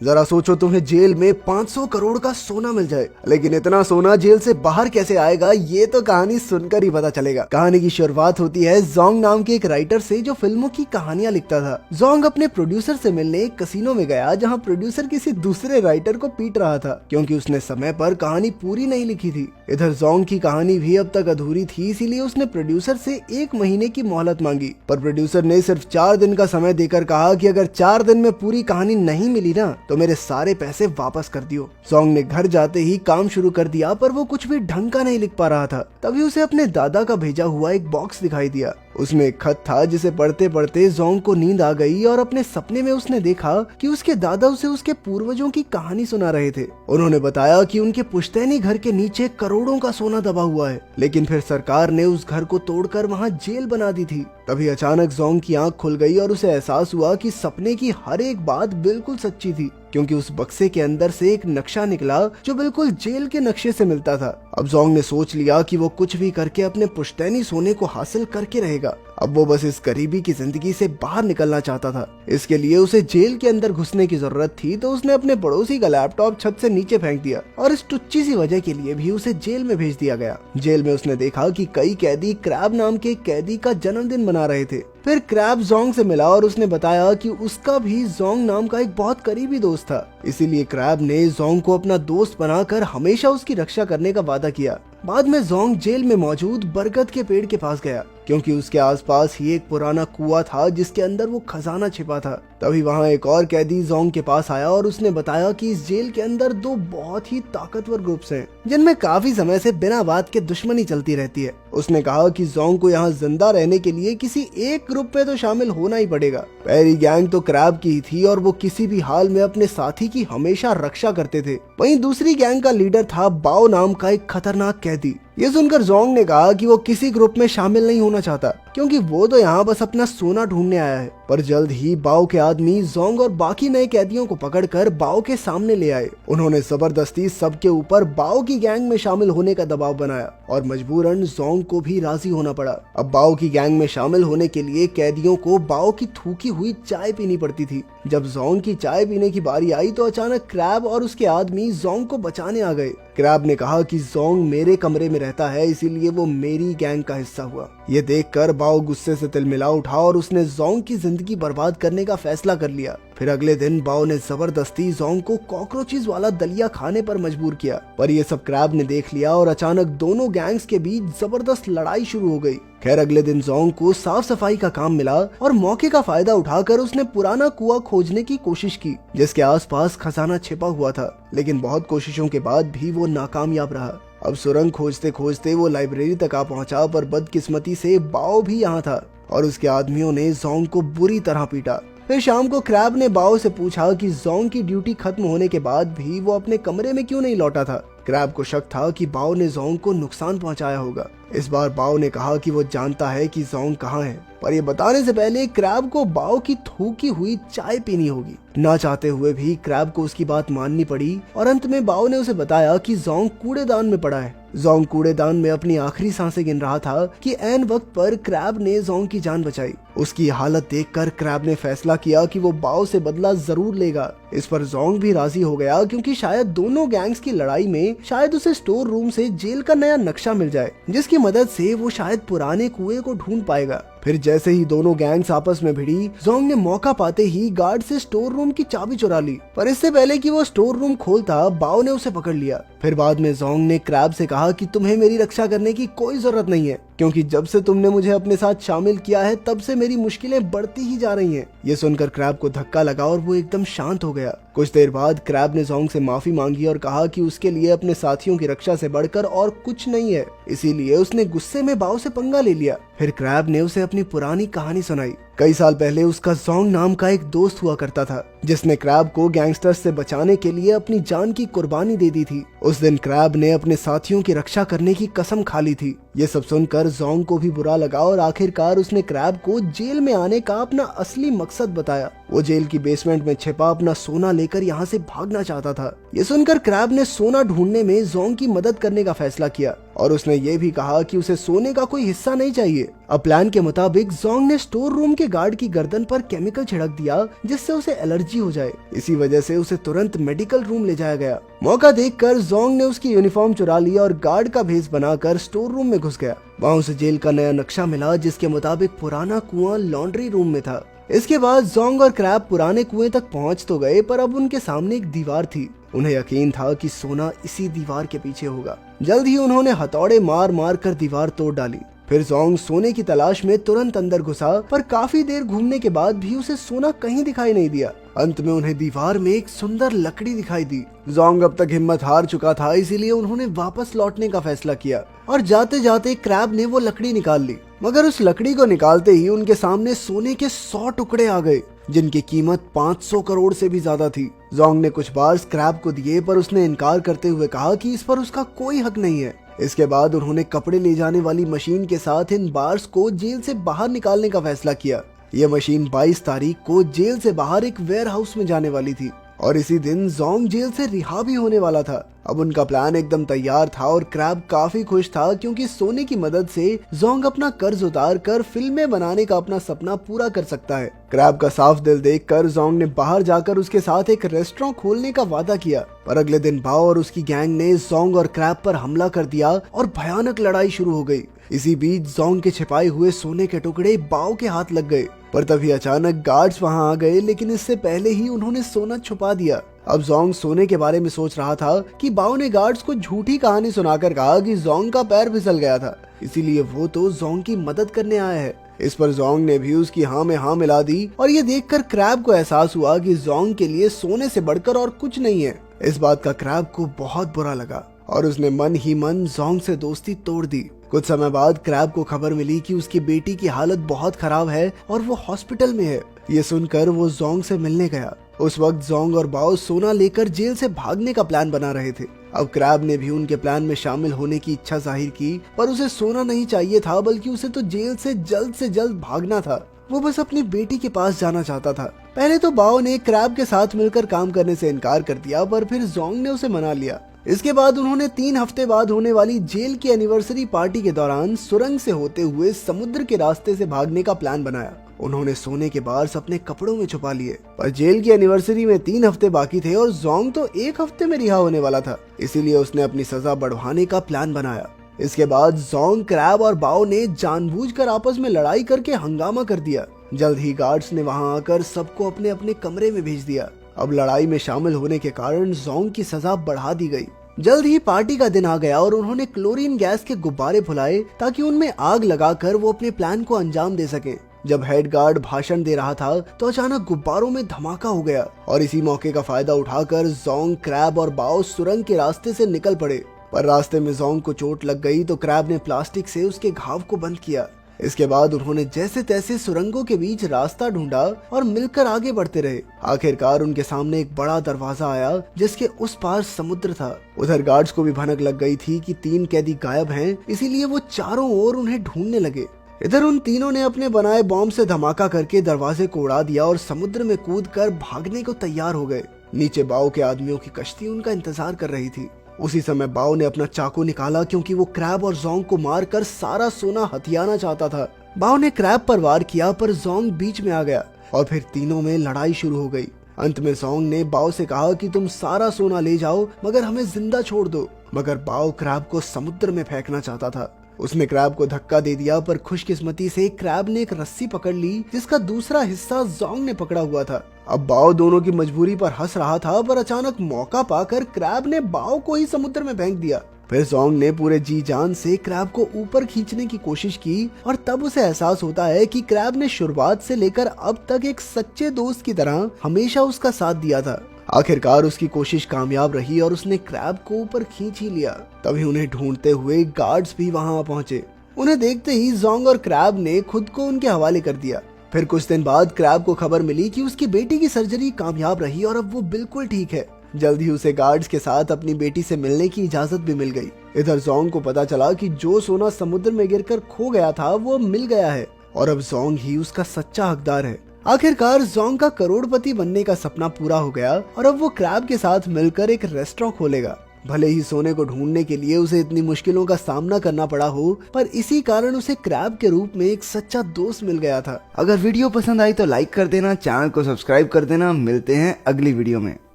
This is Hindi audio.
जरा सोचो तुम्हें जेल में 500 करोड़ का सोना मिल जाए, लेकिन इतना सोना जेल से बाहर कैसे आएगा ये तो कहानी सुनकर ही पता चलेगा। कहानी की शुरुआत होती है जोंग नाम के एक राइटर से जो फिल्मों की कहानियां लिखता था। जोंग अपने प्रोड्यूसर से मिलने एक कसिनो में गया जहां प्रोड्यूसर किसी दूसरे राइटर को पीट रहा था क्योंकि उसने समय पर कहानी पूरी नहीं लिखी थी। इधर जोंग की कहानी भी अब तक अधूरी थी, इसीलिए उसने प्रोड्यूसर से 1 महीने की मोहलत मांगी, पर प्रोड्यूसर ने सिर्फ 4 दिन का समय देकर कहा कि अगर 4 दिन में पूरी कहानी नहीं मिली ना तो मेरे सारे पैसे वापस कर दियो। जोंग ने घर जाते ही काम शुरू कर दिया, पर वो कुछ भी ढंग का नहीं लिख पा रहा था। तभी उसे अपने दादा का भेजा हुआ एक बॉक्स दिखाई दिया। उसमें एक खत था जिसे पढ़ते पढ़ते जोंग को नींद आ गई और अपने सपने में उसने देखा कि उसके दादा उसे उसके पूर्वजों की कहानी सुना रहे थे। उन्होंने बताया कि उनके पुश्तैनी घर के नीचे करोड़ों का सोना दबा हुआ है, लेकिन फिर सरकार ने उस घर को तोड़कर वहां जेल बना दी थी। तभी अचानक जोंग की आंख खुल गई और उसे एहसास हुआ कि सपने की हर एक बात बिल्कुल सच्ची थी, क्योंकि उस बक्से के अंदर से एक नक्शा निकला जो बिल्कुल जेल के नक्शे से मिलता था। अब जोंग ने सोच लिया कि वो कुछ भी करके अपने पुश्तैनी सोने को हासिल करके रहेगा। अब वो बस इस गरीबी की जिंदगी से बाहर निकलना चाहता था। इसके लिए उसे जेल के अंदर घुसने की जरूरत थी, तो उसने अपने पड़ोसी का लैपटॉप छत से नीचे फेंक दिया और इस टुच्ची सी वजह के लिए भी उसे जेल में भेज दिया गया। जेल में उसने देखा कि कई कैदी क्रैब नाम के कैदी का जन्मदिन मना रहे थे। फिर क्रैब जोंग से मिला और उसने बताया कि उसका भी जोंग नाम का एक बहुत करीबी दोस्त था, इसीलिए क्रैब ने जोंग को अपना दोस्त बनाकर हमेशा उसकी रक्षा करने का वादा किया। बाद में जोंग जेल में मौजूद बरगद के पेड़ के पास गया, क्योंकि उसके आसपास ही एक पुराना कुआं था जिसके अंदर वो खजाना छिपा था। तभी वहां एक और कैदी जोंग के पास आया और उसने बताया कि इस जेल के अंदर 2 बहुत ही ताकतवर ग्रुप्स हैं, जिनमें काफी समय से बिना बात के दुश्मनी चलती रहती है। उसने कहा कि जोंग को यहाँ जिंदा रहने के लिए किसी एक ग्रुप में तो शामिल होना ही पड़ेगा। पहली गैंग तो क्रैब की ही थी और वो किसी भी हाल में अपने साथी की हमेशा रक्षा करते थे। वहीं दूसरी गैंग का लीडर था बाओ नाम का एक खतरनाक कैदी। ये सुनकर जोंग ने कहा कि वो किसी ग्रुप में शामिल नहीं होना चाहता, क्योंकि वो तो यहाँ बस अपना सोना ढूंढने आया है। पर जल्द ही बाओ के आदमी जोंग और बाकी नए कैदियों को पकड़कर बाओ के सामने ले आए। उन्होंने जबरदस्ती सबके ऊपर बाओ की गैंग में शामिल होने का दबाव बनाया और मजबूरन जोंग को भी राजी होना पड़ा। अब बाओ की गैंग में शामिल होने के लिए कैदियों को बाओ की थूकी हुई चाय पीनी पड़ती थी। जब जोंग की चाय पीने की बारी आई तो अचानक क्रैब और उसके आदमी जोंग को बचाने आ गए। क्रैब ने कहा कि जोंग मेरे कमरे में रहता है, इसीलिए वो मेरी गैंग का हिस्सा हुआ। ये देखकर बाओ गुस्से से तिलमिला उठा और उसने जोंग की जिंदगी बर्बाद करने का फैसला कर लिया। फिर अगले दिन बाओ ने जबरदस्ती जोंग को कॉकरोचेस वाला दलिया खाने पर मजबूर किया, पर ये सब क्रैब ने देख लिया और अचानक दोनों गैंग्स के बीच जबरदस्त लड़ाई शुरू हो गई। खैर अगले दिन जोंग को साफ सफाई का काम मिला और मौके का फायदा उठाकर उसने पुराना कुआं खोजने की कोशिश की, जिसके आसपास खजाना छिपा हुआ था, लेकिन बहुत कोशिशों के बाद भी वो नाकामयाब रहा। अब सुरंग खोजते खोजते वो लाइब्रेरी तक आ पहुंचा, पर बदकिस्मती से बाओ भी यहाँ था और उसके आदमियों ने जोंग को बुरी तरह पीटा। फिर शाम को क्रैब ने बाओ से पूछा कि जोंग की ड्यूटी खत्म होने के बाद भी वो अपने कमरे में क्यों नहीं लौटा था। क्रैब को शक था कि बाओ ने जोंग को नुकसान पहुंचाया होगा। इस बार बाओ ने कहा कि वो जानता है कि जोंग कहाँ है, पर ये बताने से पहले क्रैब को बाओ की थूकी हुई चाय पीनी होगी। ना चाहते हुए भी क्रैब को उसकी बात माननी पड़ी और अंत में बाओ ने उसे बताया कि जोंग कूड़ेदान में पड़ा है। जोंग कूड़ेदान में अपनी आखिरी सांसें गिन रहा था कि ऐन वक्त पर क्रैब ने जोंग की जान बचाई। उसकी हालत देखकर क्रैब ने फैसला किया कि वो बाओ से बदला जरूर लेगा। इस पर जोंग भी राजी हो गया, क्योंकि शायद दोनों गैंग्स की लड़ाई में शायद उसे स्टोर रूम से जेल का नया नक्शा मिल जाए, जिसकी मदद से वो शायद पुराने कुएं को ढूंढ पाएगा। फिर जैसे ही दोनों गैंग्स आपस में भिड़ी, जोंग ने मौका पाते ही गार्ड से स्टोर रूम की चाबी चुरा ली, पर इससे पहले कि वो स्टोर रूम खोलता बाओ ने उसे पकड़ लिया। फिर बाद में जोंग ने क्रैब से कहा कि तुम्हें मेरी रक्षा करने की कोई जरूरत नहीं है, क्योंकि जब से तुमने मुझे अपने साथ शामिल किया है तब से मेरी मुश्किलें बढ़ती ही जा रही हैं। ये सुनकर क्रैब को धक्का लगा और वो एकदम शांत हो गया। कुछ देर बाद क्रैब ने जोंग से माफी मांगी और कहा कि उसके लिए अपने साथियों की रक्षा से बढ़कर और कुछ नहीं है, इसीलिए उसने गुस्से में बाओ से पंगा ले लिया। फिर क्रैब ने उसे अपनी पुरानी कहानी सुनाई। कई साल पहले उसका जोंग नाम का एक दोस्त हुआ करता था, जिसने क्रैब को गैंगस्टर्स से बचाने के लिए अपनी जान की कुर्बानी दे दी थी। उस दिन क्रैब ने अपने साथियों की रक्षा करने की कसम खा ली थी। ये सब सुनकर जोंग को भी बुरा लगा और आखिरकार उसने क्रैब को जेल में आने का अपना असली मकसद बताया। वो जेल की बेसमेंट में छिपा अपना सोना लेकर यहाँ से भागना चाहता था। ये सुनकर क्रैब ने सोना ढूंढने में जोंग की मदद करने का फैसला किया। और उसने ये भी कहा कि उसे सोने का कोई हिस्सा नहीं चाहिए। अब प्लान के मुताबिक जोंग ने स्टोर रूम के गार्ड की गर्दन पर केमिकल छिड़क दिया जिससे उसे एलर्जी हो जाए। इसी वजह से उसे तुरंत मेडिकल रूम ले जाया गया। मौका देखकर जोंग ने उसकी यूनिफॉर्म चुरा लिया और गार्ड का भेष बनाकर स्टोर रूम में घुस गया। वहाँ उसे जेल का नया नक्शा मिला जिसके मुताबिक पुराना कुआं लॉन्ड्री रूम में था। इसके बाद जोंग और क्रैब पुराने कुएं तक पहुंच तो गए पर अब उनके सामने एक दीवार थी। उन्हें यकीन था कि सोना इसी दीवार के पीछे होगा। जल्द ही उन्होंने हथौड़े मार मार कर दीवार तोड़ डाली। फिर जोंग सोने की तलाश में तुरंत अंदर घुसा पर काफी देर घूमने के बाद भी उसे सोना कहीं दिखाई नहीं दिया। अंत में उन्हें दीवार में एक सुंदर लकड़ी दिखाई दी। जोंग अब तक हिम्मत हार चुका था, इसीलिए उन्होंने वापस लौटने का फैसला किया और जाते जाते क्रैब ने वो लकड़ी निकाल ली। मगर उस लकड़ी को निकालते ही उनके सामने सोने के 100 टुकड़े आ गए जिनकी कीमत 500 करोड़ से भी ज्यादा थी। जोंग ने कुछ बार क्रैब को दिए पर उसने इनकार करते हुए कहा कि इस पर उसका कोई हक नहीं है। इसके बाद उन्होंने कपड़े ले जाने वाली मशीन के साथ इन बार्स को जेल से बाहर निकालने का फैसला किया। यह मशीन 22 तारीख को जेल से बाहर एक वेयर हाउस में जाने वाली थी और इसी दिन जोंग जेल से रिहा भी होने वाला था। अब उनका प्लान एकदम तैयार था और क्रैब काफी खुश था क्योंकि सोने की मदद से जोंग अपना कर्ज उतार कर फिल्में बनाने का अपना सपना पूरा कर सकता है। क्रैब का साफ दिल देखकर जोंग ने बाहर जाकर उसके साथ एक रेस्टोरेंट खोलने का वादा किया। पर अगले दिन बाओ और उसकी गैंग ने जोंग और क्रैब पर हमला कर दिया और भयानक लड़ाई शुरू हो गई। इसी बीच जोंग के छिपाए हुए सोने के टुकड़े बाओ के हाथ लग गए पर तभी अचानक गार्ड्स वहां आ गए, लेकिन इससे पहले ही उन्होंने सोना छुपा दिया। अब जोंग सोने के बारे में सोच रहा था कि बाओ ने गार्ड्स को झूठी कहानी सुनाकर कहा कि जोंग का पैर फिसल गया था, इसीलिए वो तो जोंग की मदद करने आया है। इस पर जोंग ने भी उसकी हाँ में हाँ मिला दी और ये देखकर क्रैब को एहसास हुआ कि जोंग के लिए सोने से बढ़कर और कुछ नहीं है। इस बात का क्रैब को बहुत बुरा लगा और उसने मन ही मन जोंग से दोस्ती तोड़ दी। कुछ समय बाद क्रैब को खबर मिली कि उसकी बेटी की हालत बहुत खराब है और वो हॉस्पिटल में है। ये सुनकर वो जोंग से मिलने गया। उस वक्त जोंग और बाओ सोना लेकर जेल से भागने का प्लान बना रहे थे। अब क्रैब ने भी उनके प्लान में शामिल होने की इच्छा जाहिर की पर उसे सोना नहीं चाहिए था, बल्कि उसे तो जेल से जल्द भागना था। वो बस अपनी बेटी के पास जाना चाहता था। पहले तो बाओ ने क्रैब के साथ मिलकर काम करने से इनकार कर दिया पर फिर जोंग ने उसे मना लिया। इसके बाद उन्होंने 3 हफ्ते बाद होने वाली जेल की एनिवर्सरी पार्टी के दौरान सुरंग से होते हुए समुद्र के रास्ते से भागने का प्लान बनाया। उन्होंने सोने के बार्स अपने कपड़ों में छुपा लिए पर जेल की एनिवर्सरी में 3 हफ्ते बाकी थे और जोंग तो 1 हफ्ते में रिहा होने वाला था, इसीलिए उसने अपनी सजा बढ़वाने का प्लान बनाया। इसके बाद जोंग, क्रैब और बाओ ने जानबूझकर आपस में लड़ाई करके हंगामा कर दिया। जल्द ही गार्ड्स ने वहां आकर सबको अपने अपने कमरे में भेज दिया। अब लड़ाई में शामिल होने के कारण जोंग की सजा बढ़ा दी गई। जल्द ही पार्टी का दिन आ गया और उन्होंने क्लोरीन गैस के गुब्बारे फुलाए ताकि उनमें आग लगाकर वो अपने प्लान को अंजाम दे सकें। जब हेड गार्ड भाषण दे रहा था तो अचानक गुब्बारों में धमाका हो गया और इसी मौके का फायदा उठाकर जोंग, क्रैब और बाओ सुरंग के रास्ते से निकल पड़े। पर रास्ते में जोंग को चोट लग गई तो क्रैब ने प्लास्टिक से उसके घाव को बंद किया। इसके बाद उन्होंने जैसे तैसे सुरंगों के बीच रास्ता ढूंढा और मिलकर आगे बढ़ते रहे। आखिरकार उनके सामने एक बड़ा दरवाजा आया जिसके उस पार समुद्र था। उधर गार्ड्स को भी भनक लग गई थी कि 3 कैदी गायब हैं, इसीलिए वो चारों ओर उन्हें ढूंढने लगे। इधर उन तीनों ने अपने बनाए बॉम्ब से धमाका करके दरवाजे को उड़ा दिया और समुद्र में कूदकर भागने को तैयार हो गए। नीचे बाओ के आदमियों की कश्ती उनका इंतजार कर रही थी। उसी समय बाओ ने अपना चाकू निकाला क्योंकि वो क्रैब और जोंग को मारकर सारा सोना हथियाना चाहता था। बाओ ने क्रैब पर वार किया पर जोंग बीच में आ गया और फिर तीनों में लड़ाई शुरू हो गई। अंत में जोंग ने बाओ से कहा कि तुम सारा सोना ले जाओ मगर हमें जिंदा छोड़ दो, मगर बाओ क्रैब को समुद्र में फेंकना चाहता था। उसने क्रैब को धक्का दे दिया पर खुशकिस्मती से क्रैब ने एक रस्सी पकड़ ली जिसका दूसरा हिस्सा जोंग ने पकड़ा हुआ था। अब बाओ दोनों की मजबूरी पर हंस रहा था पर अचानक मौका पाकर क्रैब ने बाओ को ही समुद्र में फेंक दिया। फिर जोंग ने पूरे जी जान से क्रैब को ऊपर खींचने की कोशिश की और तब उसे एहसास होता है कि क्रैब ने शुरुआत से लेकर अब तक एक सच्चे दोस्त की तरह हमेशा उसका साथ दिया था। आखिरकार उसकी कोशिश कामयाब रही और उसने क्रैब को ऊपर खींच ही लिया। तभी उन्हें ढूंढते हुए गार्ड्स भी वहां पहुंचे। उन्हें देखते ही जोंग और क्रैब ने खुद को उनके हवाले कर दिया। फिर कुछ दिन बाद क्रैब को खबर मिली कि उसकी बेटी की सर्जरी कामयाब रही और अब वो बिल्कुल ठीक है। जल्द ही उसे गार्ड्स के साथ अपनी बेटी से मिलने की इजाजत भी मिल गई। इधर जोंग को पता चला कि जो सोना समुद्र में गिरकर खो गया था वो मिल गया है और अब जोंग ही उसका सच्चा हकदार है। आखिरकार जोंग का करोड़पति बनने का सपना पूरा हो गया और अब वो क्रैब के साथ मिलकर एक रेस्टोरेंट खोलेगा। भले ही सोने को ढूंढने के लिए उसे इतनी मुश्किलों का सामना करना पड़ा हो, पर इसी कारण उसे क्रैब के रूप में एक सच्चा दोस्त मिल गया था। अगर वीडियो पसंद आई तो लाइक कर देना, चैनल को सब्सक्राइब कर देना। मिलते हैं अगली वीडियो में।